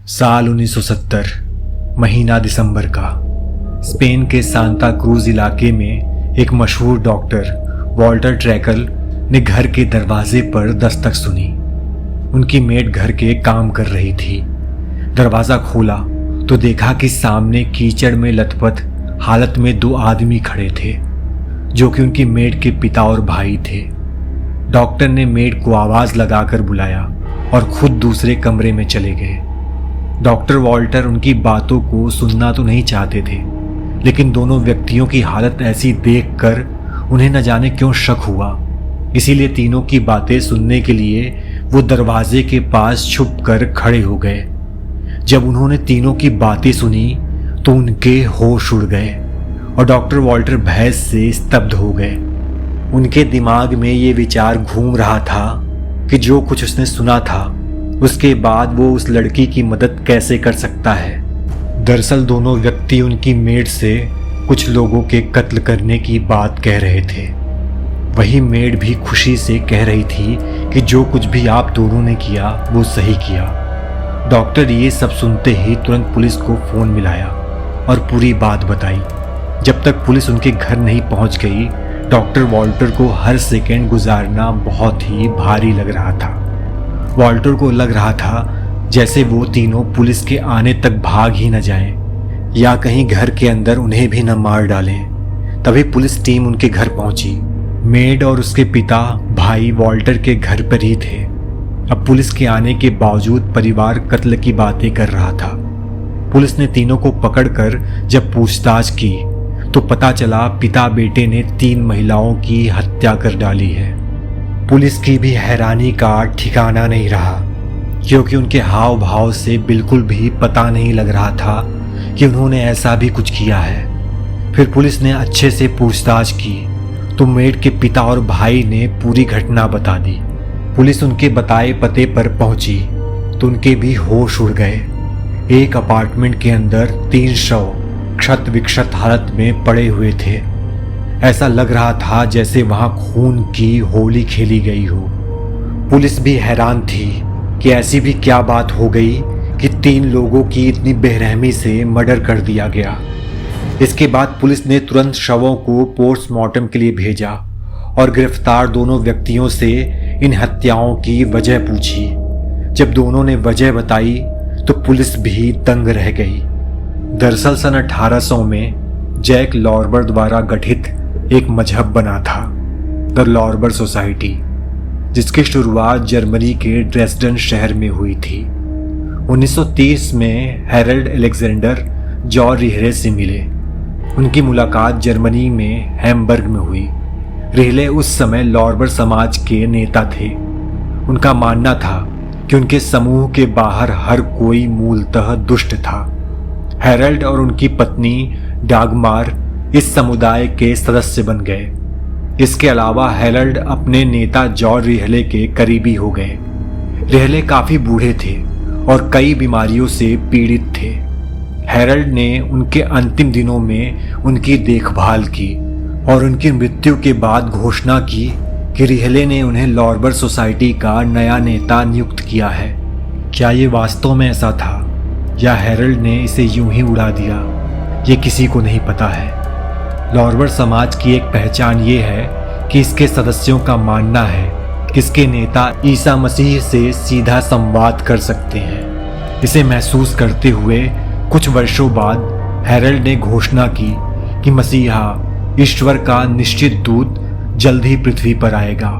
साल 1970, महीना दिसंबर का। स्पेन के सांता क्रूज इलाके में एक मशहूर डॉक्टर वॉल्टर ट्रैकल ने घर के दरवाजे पर दस्तक सुनी। उनकी मेड घर के काम कर रही थी। दरवाजा खोला तो देखा कि सामने कीचड़ में लथपथ हालत में दो आदमी खड़े थे, जो कि उनकी मेड के पिता और भाई थे। डॉक्टर ने मेड को आवाज लगाकर बुलाया और खुद दूसरे कमरे में चले गए। डॉक्टर वॉल्टर उनकी बातों को सुनना तो नहीं चाहते थे, लेकिन दोनों व्यक्तियों की हालत ऐसी देखकर उन्हें न जाने क्यों शक हुआ। इसीलिए तीनों की बातें सुनने के लिए वो दरवाजे के पास छुपकर खड़े हो गए। जब उन्होंने तीनों की बातें सुनी तो उनके होश उड़ गए और डॉक्टर वॉल्टर भय से स्तब्ध हो गए। उनके दिमाग में ये विचार घूम रहा था कि जो कुछ उसने सुना था उसके बाद वो उस लड़की की मदद कैसे कर सकता है। दरअसल दोनों व्यक्ति उनकी मेड से कुछ लोगों के कत्ल करने की बात कह रहे थे। वही मेड भी खुशी से कह रही थी कि जो कुछ भी आप दोनों ने किया वो सही किया। डॉक्टर ये सब सुनते ही तुरंत पुलिस को फोन मिलाया और पूरी बात बताई। जब तक पुलिस उनके घर नहीं पहुंच गई, डॉक्टर वॉल्टर को हर सेकेंड गुजारना बहुत ही भारी लग रहा था। वॉल्टर को लग रहा था जैसे वो तीनों पुलिस के आने तक भाग ही न जाएं या कहीं घर के अंदर उन्हें भी न मार डालें। तभी पुलिस टीम उनके घर पहुंची। मेड और उसके पिता भाई वॉल्टर के घर पर ही थे। अब पुलिस के आने के बावजूद परिवार कत्ल की बातें कर रहा था। पुलिस ने तीनों को पकड़कर जब पूछताछ की तो पता चला पिता बेटे ने 3 महिलाओं की हत्या कर डाली है। पुलिस की भी हैरानी का ठिकाना नहीं रहा, क्योंकि उनके हाव भाव से बिल्कुल भी पता नहीं लग रहा था कि उन्होंने ऐसा भी कुछ किया है। फिर पुलिस ने अच्छे से पूछताछ की तो मेड के पिता और भाई ने पूरी घटना बता दी। पुलिस उनके बताए पते पर पहुंची तो उनके भी होश उड़ गए। एक अपार्टमेंट के अंदर 3 शव क्षत विक्षत हालत में पड़े हुए थे। ऐसा लग रहा था जैसे वहां खून की होली खेली गई हो। पुलिस भी हैरान थी कि ऐसी भी क्या बात हो गई कि 3 लोगों की इतनी बेरहमी से मर्डर कर दिया गया। इसके बाद पुलिस ने तुरंत शवों को पोस्टमार्टम के लिए भेजा और गिरफ्तार दोनों व्यक्तियों से इन हत्याओं की वजह पूछी। जब दोनों ने वजह बताई तो पुलिस भी दंग रह गई। दरअसल सन 1800 में जैक लॉर्बर द्वारा गठित एक मजहब बना था, द लॉर्बर सोसाइटी, जिसकी शुरुआत जर्मनी के ड्रेसडन शहर में हुई थी। 1930 में हेरल्ड अलेक्जेंडर जॉर्ज रिहले से मिले। उनकी मुलाकात जर्मनी में हैम्बर्ग में हुई। रिहले उस समय लॉर्बर समाज के नेता थे। उनका मानना था कि उनके समूह के बाहर हर कोई मूलतः दुष्ट था। हेरल्ड और उनकी पत्नी डागमार इस समुदाय के सदस्य बन गए। इसके अलावा हेरल्ड अपने नेता जॉर्ज रिहले के करीबी हो गए। रिहले काफी बूढ़े थे और कई बीमारियों से पीड़ित थे। हेरल्ड ने उनके अंतिम दिनों में उनकी देखभाल की और उनकी मृत्यु के बाद घोषणा की कि रिहले ने उन्हें लॉर्बर सोसाइटी का नया नेता नियुक्त किया है। क्या ये वास्तव में ऐसा था या हेरल्ड ने इसे यूं ही उड़ा दिया, ये किसी को नहीं पता है। लॉर्बर समाज की एक पहचान ये है कि इसके सदस्यों का मानना है कि इसके नेता ईसा मसीह से सीधा संवाद कर सकते हैं। इसे महसूस करते हुए कुछ वर्षों बाद हेरल्ड ने घोषणा की कि मसीहा, ईश्वर का निश्चित दूत, जल्द ही पृथ्वी पर आएगा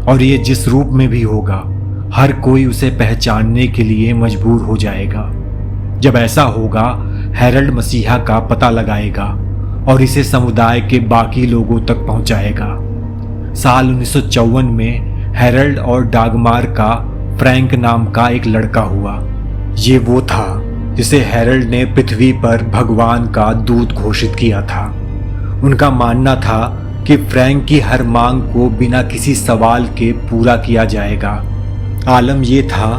और ये जिस रूप में भी होगा, हर कोई उसे पहचानने के लिए मजबूर हो जाएगा। जब ऐसा होगा, हेरल्ड मसीहा का पता लगाएगा और इसे समुदाय के बाकी लोगों तक पहुंचाएगा। साल 1954 में हेरल्ड और डागमार का फ्रैंक नाम का एक लड़का हुआ। ये वो था जिसे हेरल्ड ने पृथ्वी पर भगवान का दूत घोषित किया था। उनका मानना था कि फ्रैंक की हर मांग को बिना किसी सवाल के पूरा किया जाएगा। आलम ये था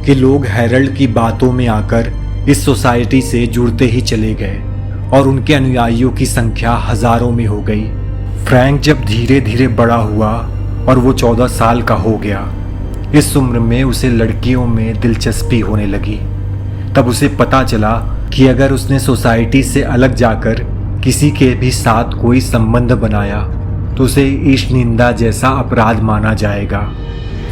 कि लोग हेरल्ड की बातों में आकर इस सोसाइटी से जुड़ते ही चले गए और उनके अनुयायियों की संख्या हजारों में हो गई। फ्रैंक जब धीरे धीरे बड़ा हुआ और वो 14 साल का हो गया, इस उम्र में उसे लड़कियों में दिलचस्पी होने लगी। तब उसे पता चला कि अगर उसने सोसाइटी से अलग जाकर किसी के भी साथ कोई संबंध बनाया तो उसे ईश निंदा जैसा अपराध माना जाएगा।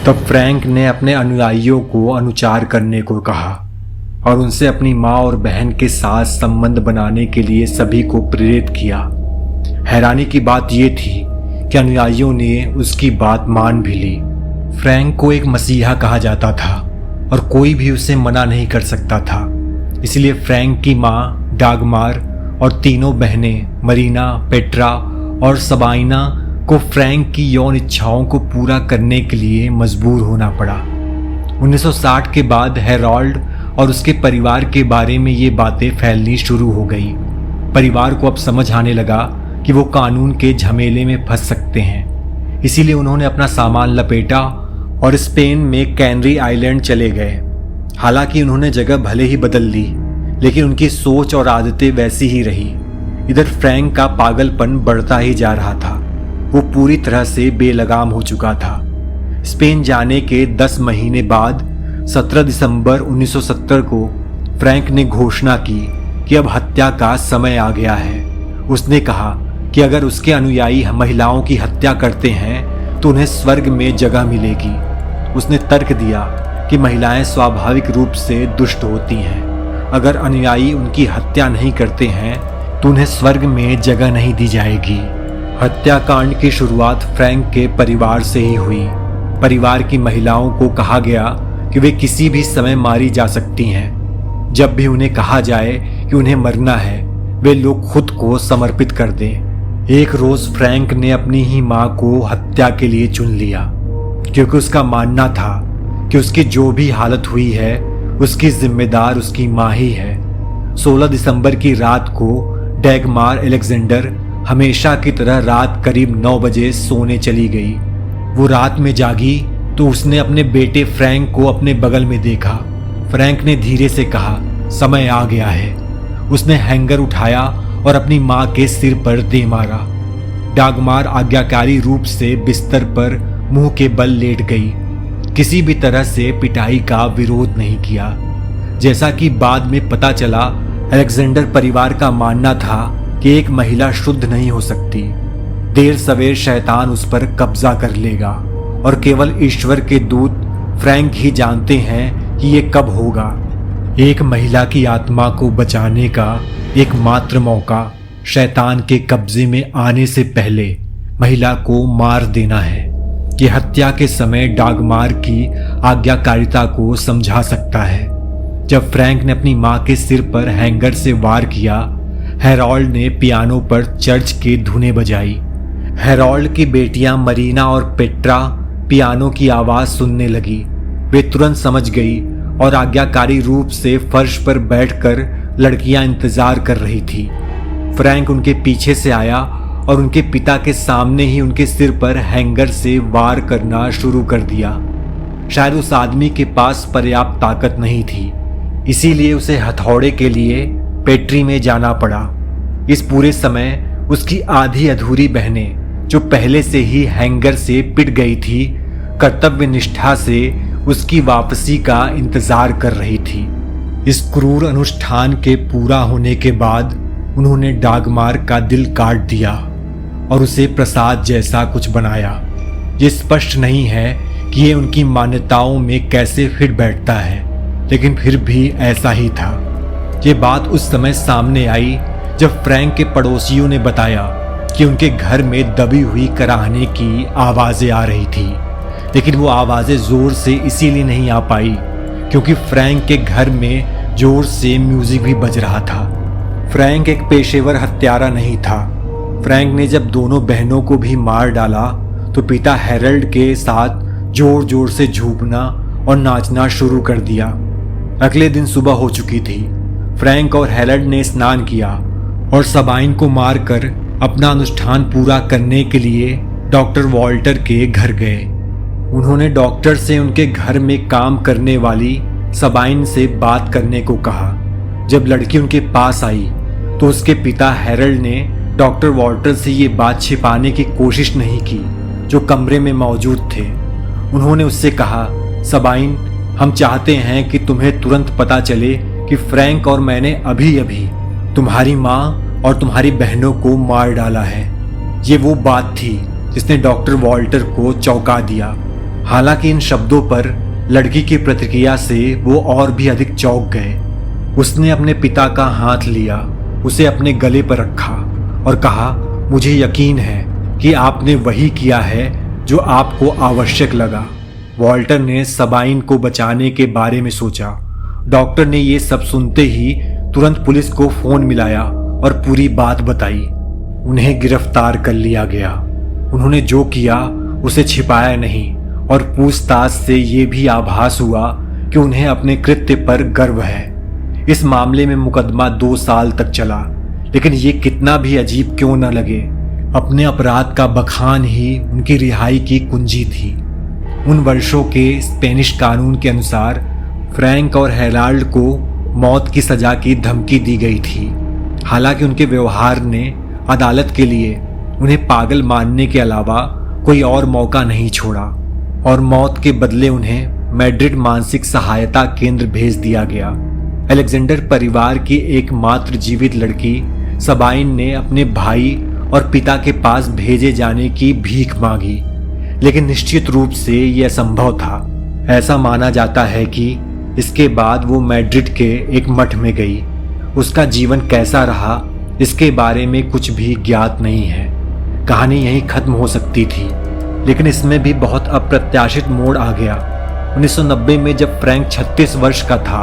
तब फ्रैंक ने अपने अनुयायियों को अनुचार करने को कहा और उनसे अपनी माँ और बहन के साथ संबंध बनाने के लिए सभी को प्रेरित किया। हैरानी की बात यह थी कि अनुयायियों ने उसकी बात मान भी ली। फ्रैंक को एक मसीहा कहा जाता था और कोई भी उसे मना नहीं कर सकता था। इसलिए फ्रैंक की माँ डागमार और तीनों बहनें मरीना, पेट्रा और सबाइना को फ्रैंक की यौन इच्छाओं को पूरा करने के लिए मजबूर होना पड़ा। 1960 के बाद हेरोल्ड और उसके परिवार के बारे में ये बातें फैलनी शुरू हो गई। परिवार को अब समझ आने लगा कि वो कानून के झमेले में फंस सकते हैं। इसीलिए उन्होंने अपना सामान लपेटा और स्पेन में कैनरी आइलैंड चले गए। हालांकि उन्होंने जगह भले ही बदल ली, लेकिन उनकी सोच और आदतें वैसी ही रही। इधर फ्रैंक का पागलपन बढ़ता ही जा रहा था। वो पूरी तरह से बेलगाम हो चुका था। स्पेन जाने के 10 महीने बाद 17 दिसंबर 1970 को फ्रैंक ने घोषणा की कि अब हत्या का समय आ गया है। उसने कहा कि अगर उसके अनुयायी महिलाओं की हत्या करते हैं तो उन्हें स्वर्ग में जगह मिलेगी। उसने तर्क दिया कि महिलाएं स्वाभाविक रूप से दुष्ट होती हैं। अगर अनुयायी उनकी हत्या नहीं करते हैं तो उन्हें स्वर्ग में जगह नहीं दी जाएगी। हत्याकांड की शुरुआत फ्रैंक के परिवार से ही हुई। परिवार की महिलाओं को कहा गया कि वे किसी भी समय मारी जा सकती हैं। जब भी उन्हें कहा जाए कि उन्हें मरना है, वे लोग खुद को समर्पित कर दें। एक रोज फ्रैंक ने अपनी ही मां को हत्या के लिए चुन लिया, क्योंकि उसका मानना था कि उसकी जो भी हालत हुई है उसकी जिम्मेदार उसकी मां ही है। 16 दिसंबर की रात को डैगमार अलेक्जेंडर हमेशा की तरह रात करीब 9 बजे सोने चली गई। वो रात में जागी तो उसने अपने बेटे फ्रैंक को अपने बगल में देखा। फ्रैंक ने धीरे से कहा, समय आ गया है। उसने हैंगर उठाया और अपनी मां के सिर पर दे मारा। डागमार आज्ञाकारी रूप से बिस्तर पर मुंह के बल लेट गई। किसी भी तरह से पिटाई का विरोध नहीं किया। जैसा कि बाद में पता चला, अलेक्जेंडर परिवार का मानना था कि एक महिला शुद्ध नहीं हो सकती। देर सवेर शैतान उस पर कब्जा कर लेगा और केवल ईश्वर के दूत फ्रैंक ही जानते हैं कि ये कब होगा। एक महिला की आत्मा को बचाने का एकमात्र मौका शैतान के कब्जे में आने से पहले महिला को मार देना है। ये हत्या के समय डागमार की आज्ञाकारिता को समझा सकता है। जब फ्रैंक ने अपनी मां के सिर पर हैंगर से वार किया, हेरोल्ड ने पियानो पर चर्च की धुनें बजाई। हेरोल्ड की बेटियां मरीना और पेट्रा पियानो की आवाज सुनने लगी। वे तुरंत समझ गई और आज्ञाकारी रूप से फर्श पर बैठकर लड़कियां इंतजार कर रही थी। फ्रैंक उनके पीछे से आया और उनके पिता के सामने ही उनके सिर पर हैंगर से वार करना शुरू कर दिया। शायद उस आदमी के पास पर्याप्त ताकत नहीं थी, इसीलिए उसे हथौड़े के लिए पेट्री में जाना पड़ा। इस पूरे समय उसकी आधी अधूरी बहनें, जो पहले से ही हैंगर से पिट गई थी, कर्तव्य निष्ठा से उसकी वापसी का इंतजार कर रही थी। इस क्रूर अनुष्ठान के पूरा होने के बाद उन्होंने डागमार का दिल काट दिया और उसे प्रसाद जैसा कुछ बनाया। ये स्पष्ट नहीं है कि ये उनकी मान्यताओं में कैसे फिट बैठता है, लेकिन फिर भी ऐसा ही था। ये बात उस समय सामने आई जब फ्रैंक के पड़ोसियों ने बताया कि उनके घर में दबी हुई कराहने की आवाजें आ रही थी, लेकिन वो आवाजें जोर से इसीलिए नहीं आ पाई क्योंकि फ्रैंक के घर में जोर से म्यूजिक भी बज रहा था। फ्रैंक एक पेशेवर हत्यारा नहीं था। फ्रैंक ने जब दोनों बहनों को भी मार डाला तो पिता हेरल्ड के साथ जोर जोर से झूमना और नाचना शुरू कर दिया। अगले दिन सुबह हो चुकी थी। फ्रैंक और हेरल्ड ने स्नान किया और सबाइन को मारकर अपना अनुष्ठान पूरा करने के लिए डॉक्टर वॉल्टर के घर गए। उन्होंने डॉक्टर से उनके घर में काम करने वाली सबाइन से बात करने को कहा। जब लड़की उनके पास आई तो उसके पिता हेरल्ड ने डॉक्टर वॉल्टर से ये बात छिपाने की कोशिश नहीं की जो कमरे में मौजूद थे। उन्होंने उससे कहा, सबाइन, हम चाहते हैं कि तुम्हें तुरंत पता चले कि फ्रैंक और मैंने अभी अभी तुम्हारी माँ और तुम्हारी बहनों को मार डाला है। ये वो बात थी जिसने डॉक्टर वॉल्टर को चौंका दिया। हालांकि इन शब्दों पर लड़की की प्रतिक्रिया से वो और भी अधिक चौंक गए। उसने अपने पिता का हाथ लिया, उसे अपने गले पर रखा और कहा, मुझे यकीन है कि आपने वही किया है जो आपको आवश्यक लगा। वॉल्टर ने सबाइन को बचाने के बारे में सोचा। डॉक्टर ने ये सब सुनते ही तुरंत पुलिस को फोन मिलाया और पूरी बात बताई। उन्हें गिरफ्तार कर लिया गया। उन्होंने जो किया उसे छिपाया नहीं और पूछताछ से ये भी आभास हुआ कि उन्हें अपने कृत्य पर गर्व है। इस मामले में मुकदमा 2 साल तक चला, लेकिन ये कितना भी अजीब क्यों न लगे, अपने अपराध का बखान ही उनकी रिहाई की कुंजी थी। उन वर्षों के स्पेनिश कानून के अनुसार फ्रैंक और हेराल्ड को मौत की सजा की धमकी दी गई थी। हालांकि उनके व्यवहार ने अदालत के लिए उन्हें पागल मानने के अलावा कोई और मौका नहीं छोड़ा और मौत के बदले उन्हें मैड्रिड मानसिक सहायता केंद्र भेज दिया गया। अलेक्जेंडर परिवार की एकमात्र जीवित लड़की सबाइन ने अपने भाई और पिता के पास भेजे जाने की भीख मांगी, लेकिन निश्चित रूप से यह असंभव था। ऐसा माना जाता है कि इसके बाद वो मैड्रिड के एक मठ में गई। उसका जीवन कैसा रहा इसके बारे में कुछ भी ज्ञात नहीं है। कहानी यहीं खत्म हो सकती थी, लेकिन इसमें भी बहुत अप्रत्याशित मोड़ आ गया। 1990 में जब फ्रैंक 36 वर्ष का था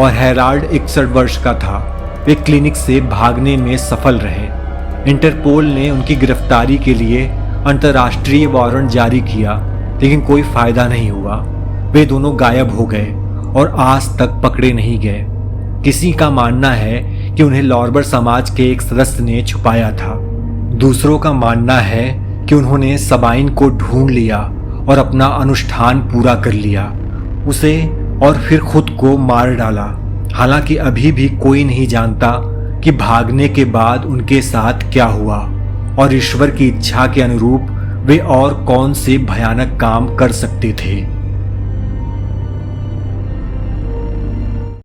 और हेराल्ड 61 वर्ष का था, वे क्लिनिक से भागने में सफल रहे। इंटरपोल ने उनकी गिरफ्तारी के लिए अंतर्राष्ट्रीय वारंट जारी किया, लेकिन कोई फायदा नहीं हुआ। वे दोनों गायब हो गए और आज तक पकड़े नहीं गए। किसी का मानना है कि उन्हें लॉर्बर समाज के एक सदस्य ने छुपाया था। दूसरों का मानना है कि उन्होंने सबाइन को ढूंढ लिया और अपना अनुष्ठान पूरा कर लिया, उसे और फिर खुद को मार डाला। हालांकि अभी भी कोई नहीं जानता कि भागने के बाद उनके साथ क्या हुआ और ईश्वर की इच्छा के अनुरूप वे और कौन से भयानक काम कर सकते थे।